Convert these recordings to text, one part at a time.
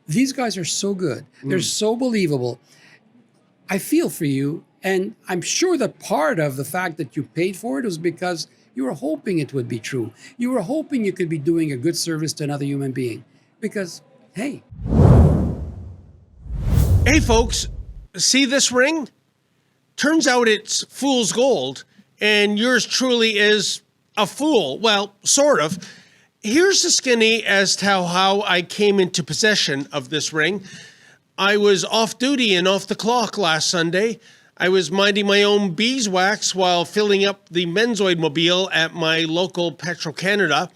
These guys are so good. They're so believable. I feel for you. And I'm sure that part of the fact that you paid for it was because you were hoping it would be true. You were hoping you could be doing a good service to another human being. Because, hey. Hey, folks, see this ring? Turns out it's fool's gold, and yours truly is a fool. Well, sort of. Here's the skinny as to how I came into possession of this ring. I was off duty and off the clock last Sunday. I was minding my own beeswax while filling up the Menzoid mobile at my local Petro-Canada.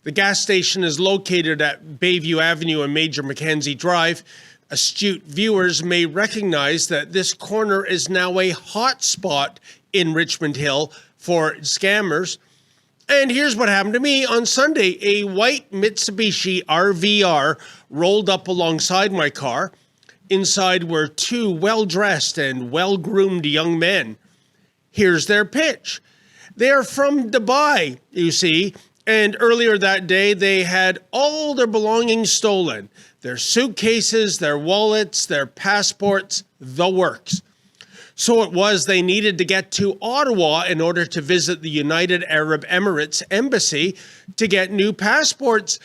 The gas station is located at Bayview Avenue and Major Mackenzie Drive. Astute viewers may recognize that this corner is now a hot spot in Richmond Hill for scammers. And here's what happened to me on Sunday. A white Mitsubishi RVR rolled up alongside my car. Inside were two well-dressed and well-groomed young men. Here's their pitch. They're from Dubai, you see, and earlier that day they had all their belongings stolen. Their suitcases, their wallets, their passports, the works. So it was they needed to get to Ottawa in order to visit the United Arab Emirates embassy to get new passports.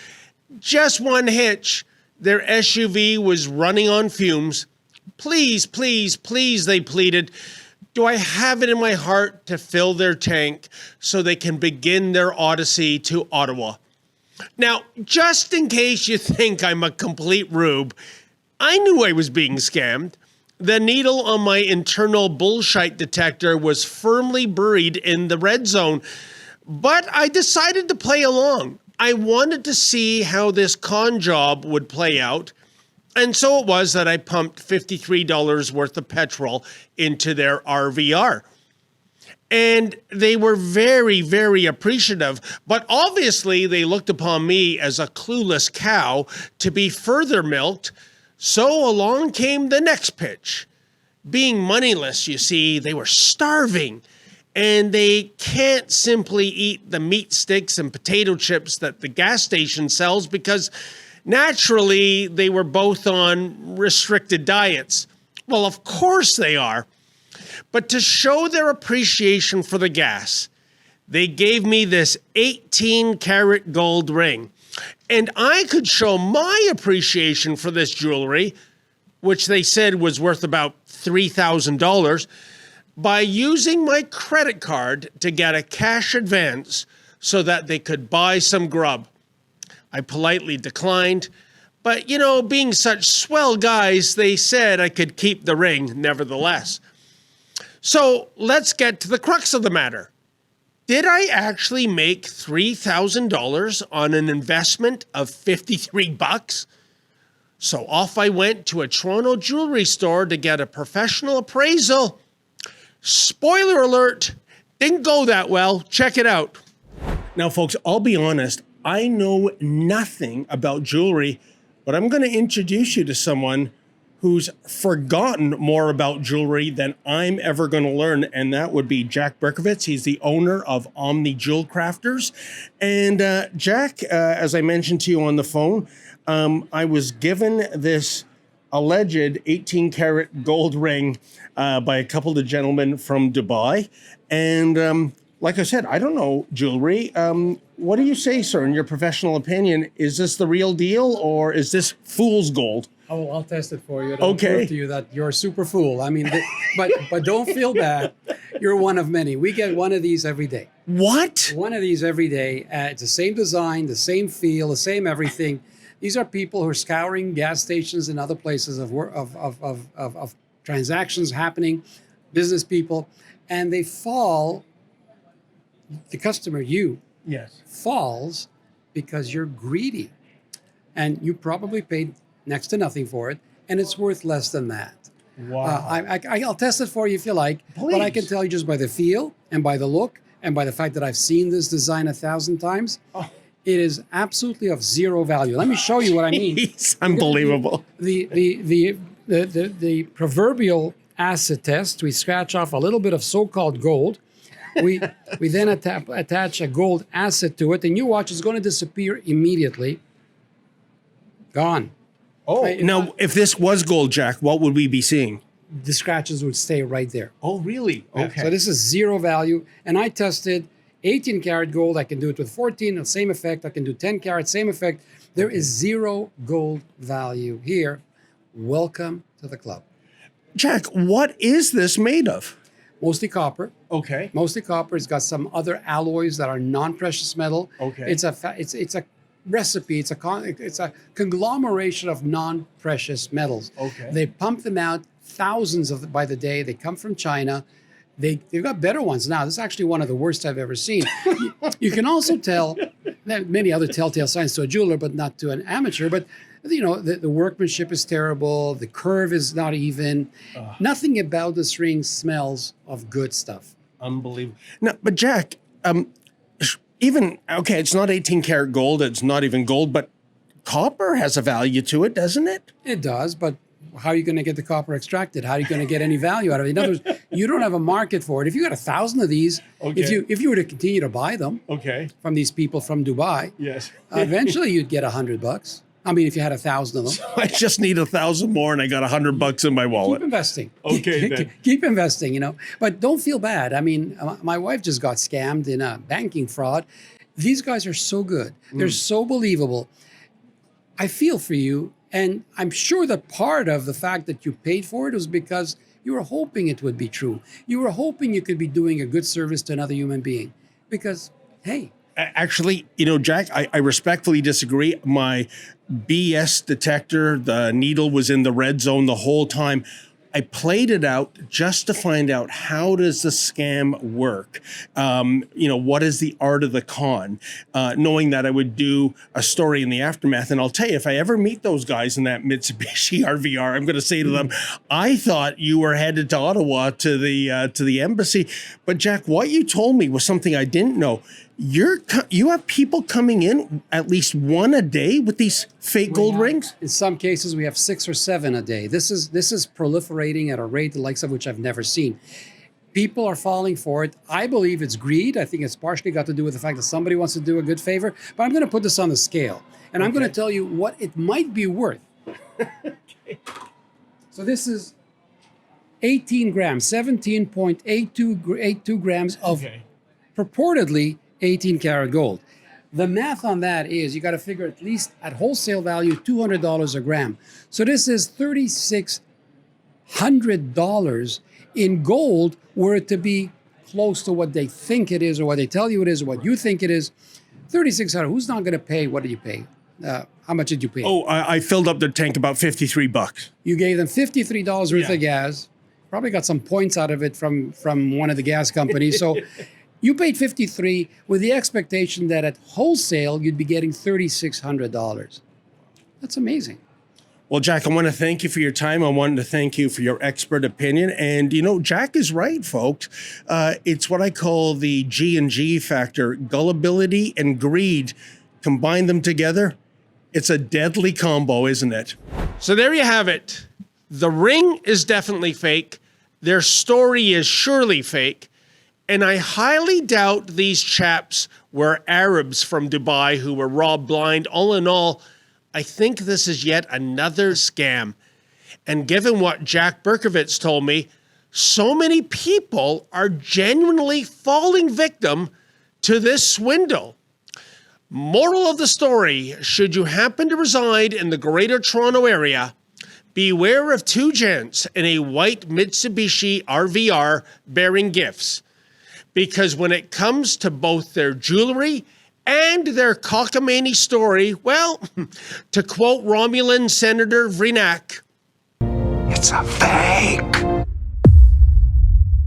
Just one hitch. Their SUV was running on fumes. Please, please, please, they pleaded. Do I have it in my heart to fill their tank so they can begin their odyssey to Ottawa? Now, just in case you think I'm a complete rube, I knew I was being scammed. The needle on my internal bullshit detector was firmly buried in the red zone, but I decided to play along. I wanted to see how this con job would play out, and so it was that I pumped $53 worth of petrol into their RVR. And they were very, very appreciative, but obviously they looked upon me as a clueless cow to be further milked, so along came the next pitch. Being moneyless, you see, they were starving, and they can't simply eat the meat sticks and potato chips that the gas station sells because naturally they were both on restricted diets. Well, of course they are. But to show their appreciation for the gas, they gave me this 18-karat gold ring. And I could show my appreciation for this jewelry, which they said was worth about $3,000, by using my credit card to get a cash advance so that they could buy some grub. I politely declined, but, you know, being such swell guys, they said I could keep the ring nevertheless. So let's get to the crux of the matter. Did I actually make $3,000 on an investment of $53? So off I went to a Toronto jewelry store to get a professional appraisal. Spoiler alert, didn't go that well. Check it out. Now, folks, I'll be honest. I know nothing about jewelry, but I'm going to introduce you to someone who's forgotten more about jewelry than I'm ever going to learn, and that would be Jack Berkovitz. He's the owner of Omni Jewel Crafters. And Jack, as I mentioned to you on the phone, I was given this alleged 18-karat gold ring by a couple of gentlemen from Dubai. And like I said, I don't know jewelry. What do you say, sir, in your professional opinion? Is this the real deal, or is this fool's gold? Oh, I'll test it for you. It'll Okay. prove to you that you're a super fool. I mean, but don't feel bad. You're one of many. We get one of these every day. What? One of these every day. It's the same design, the same feel, the same everything. These are people who are scouring gas stations and other places of transactions happening, business people, and they fall. The customer, you, Yes. falls because you're greedy, and you probably paid next to nothing for it, and it's worth less than that. Wow. I'll test it for you if you like, but I can Please. tell you just by the feel and by the look and by the fact that I've seen this design 1,000 times, it is absolutely of zero value. Let me show you what I mean. It's unbelievable. The proverbial acid test, we scratch off a little bit of so-called gold. We then attach a gold acid to it, and you watch, it's going to disappear immediately. Gone. Oh, Right? now if this was gold, Jack, what would we be seeing? The scratches would stay right there. Oh, really? So this is zero value. And I tested 18 karat gold. I can do it with 14, the same effect. I can do 10 karat, same effect. There is zero gold value here. Welcome to the club. Jack, what is this made of? Mostly copper. Okay. Mostly copper. It's got some other alloys that are non-precious metal. Okay. It's a recipe. It's a conglomeration of non-precious metals. Okay. They pump them out thousands of by the day. They come from China. They've got better ones now. This is actually one of the worst I've ever seen. You can also tell there are many other telltale signs to a jeweler, but not to an amateur. But the workmanship is terrible. The curve is not even. Nothing about this ring smells of good stuff. Unbelievable. No, but Jack, it's not 18 karat gold. It's not even gold, but copper has a value to it, doesn't it? It does, but how are you going to get the copper extracted? How are you going to get any value out of it? In other words, you don't have a market for it. If you got 1,000 of these, if you were to continue to buy them from these people from Dubai, Yes. Eventually you'd get $100. I mean, if you had 1,000 of them. I just need 1,000 more, and I got $100 in my wallet. Keep investing. Okay, then. Keep investing, But don't feel bad. I mean, my wife just got scammed in a banking fraud. These guys are so good. They're so believable. I feel for you. And I'm sure that part of the fact that you paid for it was because you were hoping it would be true. You were hoping you could be doing a good service to another human being. Because, hey. Actually, Jack, I respectfully disagree. My BS detector, the needle was in the red zone the whole time. I played it out just to find out how does the scam work? What is the art of the con? Knowing that I would do a story in the aftermath. And I'll tell you, if I ever meet those guys in that Mitsubishi RVR, I'm going to say to them, I thought you were headed to Ottawa to the embassy. But Jack, what you told me was something I didn't know. You have people coming in at least one a day with these fake gold rings? In some cases, we have 6 or 7 a day. This is proliferating at a rate the likes of which I've never seen. People are falling for it. I believe it's greed. I think it's partially got to do with the fact that somebody wants to do a good favor. But I'm going to put this on the scale. And I'm going to tell you what it might be worth. So this is 18 grams, 17.82 grams of purportedly 18 karat gold. The math on that is you got to figure at least at wholesale value $200 a gram. So this is $3,600 in gold, were it to be close to what they think it is, or what they tell you it is, or what you think it is. $3,600. Who's not going to pay? What did you pay? How much did you pay? Oh, I filled up their tank about $53. You gave them $53 worth of gas. Probably got some points out of it from one of the gas companies. So. You paid $53 with the expectation that at wholesale, you'd be getting $3,600. That's amazing. Well, Jack, I want to thank you for your time. I wanted to thank you for your expert opinion. And, Jack is right, folks. It's what I call the G&G factor. Gullibility and greed. Combine them together. It's a deadly combo, isn't it? So there you have it. The ring is definitely fake. Their story is surely fake. And I highly doubt these chaps were Arabs from Dubai who were robbed blind. All in all, I think this is yet another scam. And given what Jack Berkowitz told me, so many people are genuinely falling victim to this swindle. Moral of the story, should you happen to reside in the Greater Toronto area, beware of 2 gents in a white Mitsubishi RVR bearing gifts. Because when it comes to both their jewelry and their cockamamie story, well, to quote Romulan Senator Vrinac, it's a fake.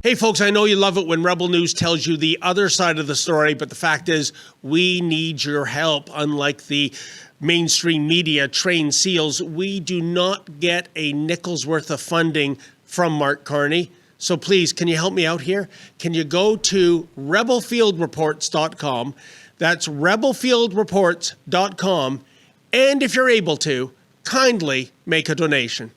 Hey, folks, I know you love it when Rebel News tells you the other side of the story, but the fact is we need your help. Unlike the mainstream media trained seals, we do not get a nickel's worth of funding from Mark Carney. So please, can you help me out here? Can you go to rebelfieldreports.com? That's rebelfieldreports.com. And if you're able to, kindly make a donation.